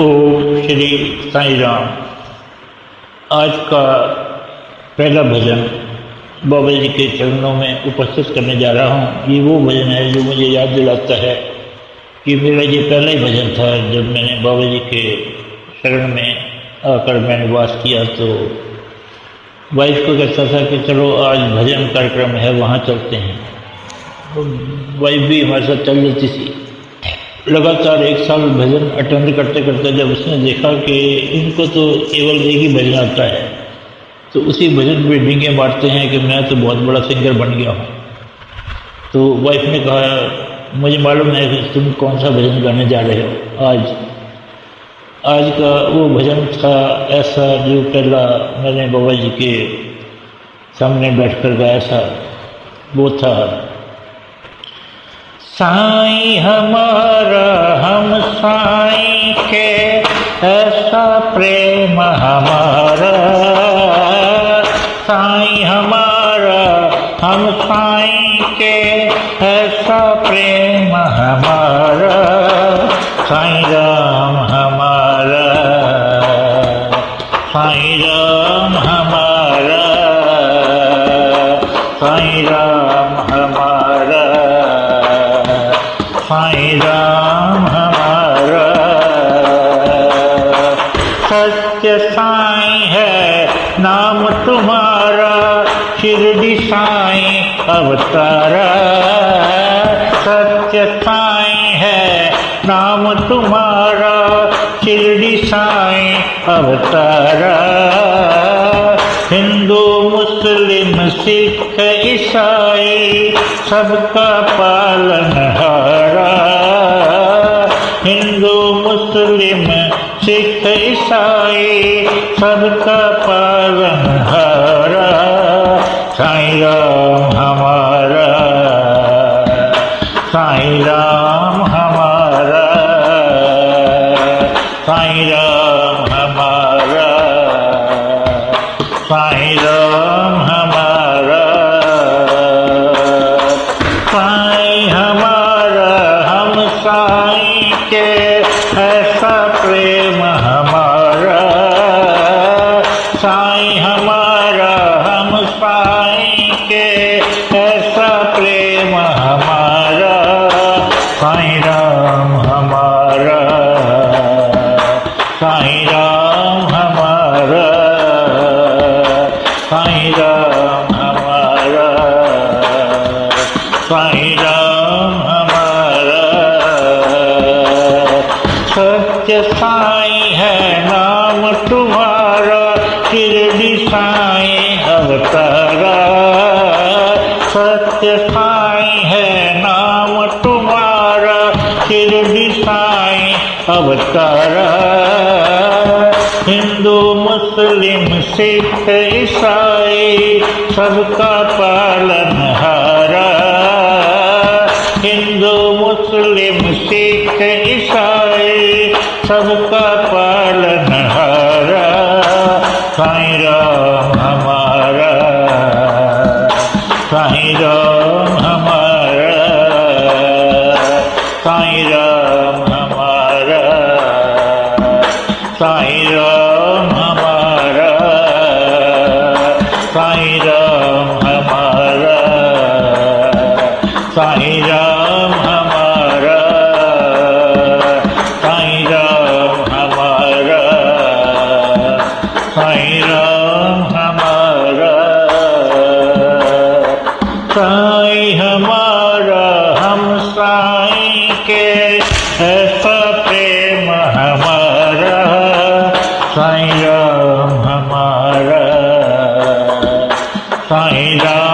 ओम श्री साईं राम। आज का पहला भजन बाबा जी के चरणों में उपस्थित करने जा रहा हूँ। ये वो भजन है जो मुझे याद दिलाता है कि मेरा ये पहला ही भजन था जब मैंने बाबा जी के शरण में आकर मैंने वास किया। तो वाइफ को कहता था कि चलो आज भजन कार्यक्रम है वहाँ चलते हैं। वाइफ भी हमारे साथ चल जाती थी। लगातार 1 साल भजन अटेंड करते करते जब उसने देखा कि इनको तो केवल एक ही भजन आता है तो उसी भजन पे डींगे मारते हैं कि मैं तो बहुत बड़ा सिंगर बन गया हूँ। तो वाइफ ने कहा मुझे मालूम है कि तुम कौन सा भजन गाने जा रहे हो। आज का वो भजन था ऐसा जो पहला मैंने बाबा जी के सामने बैठकर गाया था। वो था साईं हमारा हम साईं के ऐसा प्रेम हमारा। साईं हमारा हम साईं के ऐसा प्रेम हमारा। साईं राम हमारा, साईं राम हमारा, साईं राम हमारा, साईं राम हमारा। सत्य साईं है नाम तुम्हारा, शिरडी साईं अवतारा। सत्य साईं है नाम तुम्हारा, शिरडी साईं अवतारा। हिंदू मुस्लिम सिख ईसाई सबका पालनहारा। हिंदू मुस्लिम सिख ईसाई सबका पालनहारा। साईं राम हमारा, साईं राम हमारा, साईं राम हमारा, साईं राम हमारा। साईं हमारा हम साईं के ऐसा प्रेम हमारा। साईं हमारा हम साईं के ऐसा प्रेम हमारा। साईं राम हमारा, साईं राम हमारा, साईं राम हमारा, साईं राम हमारा। सत्य साईं है नाम तुम्हारा, शिरडी साईं अवतारा। सत्य साईं है नाम तुम्हारा, शिरडी साईं अवतारा। हिंदू मुस्लिम सिख ईसाई सबका पालनहारा। हिंदू मुस्लिम सिख ईसाई सबका पालनहारा। साईं राम हमारा, साईं राम हमारा, साईं राम हमारा, साईं राम हमारा, साईं राम हमारा, साईं राम हमारा, साईं राम हमारा, साईं राम हमारा। साईं हमारा हम साईं के ऐसा प्रेम हमारा। साईं राम हमारा, साईं राम